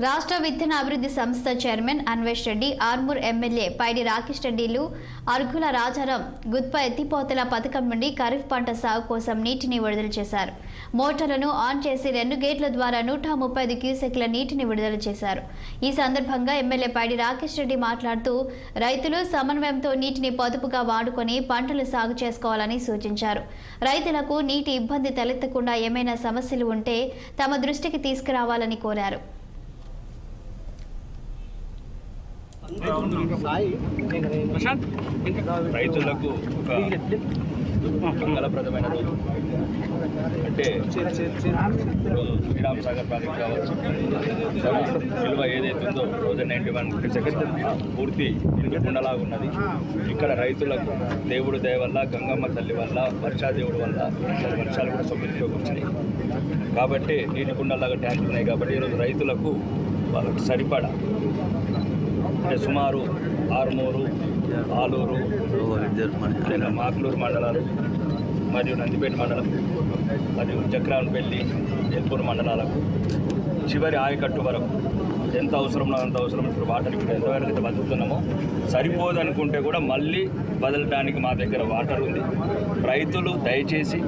రాష్ట్ర విత్తన అభివృద్ధి సంస్థ చైర్మన్ అన్వేష్ రెడ్డి, ఆర్మూర్ ఎమ్మెల్యే పైడి రాకేష్ రెడ్డిలు అర్గుల రాజారాం గుత్ప ఎత్తిపోతల పథకం నుండి ఖరీఫ్ పంట సాగు కోసం నీటిని విడుదల చేశారు. మోటార్లను ఆన్ చేసి 2 గేట్ల ద్వారా 135 క్యూసెక్ల నీటిని విడుదల చేశారు. ఈ సందర్భంగా ఎమ్మెల్యే పైడి రాకేష్ రెడ్డి మాట్లాడుతూ రైతులు సమన్వయంతో నీటిని పొదుపుగా వాడుకొని పంటలు సాగు చేసుకోవాలని సూచించారు. రైతులకు నీటి ఇబ్బంది తలెత్తకుండా ఏమైనా సమస్యలు ఉంటే తమ దృష్టికి తీసుకురావాలని కోరారు. రైతులకు ఒక మంగళప్రదమైన రోజు అంటే ఈరోజు శ్రీరామ్ సాగర్ ప్రాజెక్ట్ కావచ్చు, విలువ ఏదైతే ఉందో 1091 పూర్తి నిండుకుండలాగా ఉన్నది. ఇక్కడ రైతులకు దేవుడు దయ వల్ల, గంగమ్మ తల్లి వల్ల, వర్షాదేవుడి వల్ల వర్షాలు కూడా సమృద్ధిలోకి వచ్చినాయి కాబట్టి నీటి కుండలాగా ట్యాంకులు ఉన్నాయి కాబట్టి ఈరోజు రైతులకు వాళ్ళకి సరిపడా అంటే సుమారు ఆర్మూరు, ఆలూరు, మాక్లూరు మండలాలు మరియు నందిపేట మండలం మరియు చక్రాన్పల్లి, ఎల్పూర్ మండలాలకు చివరి ఆయకట్టు వరకు ఎంత అవసరమో అంత అవసరం. ఇప్పుడు వాటర్ ఇప్పుడు ఎంతవరకు అయితే బతుకుతున్నామో సరిపోదనుకుంటే కూడా మళ్ళీ వదలడానికి మా దగ్గర వాటర్ ఉంది. రైతులు దయచేసి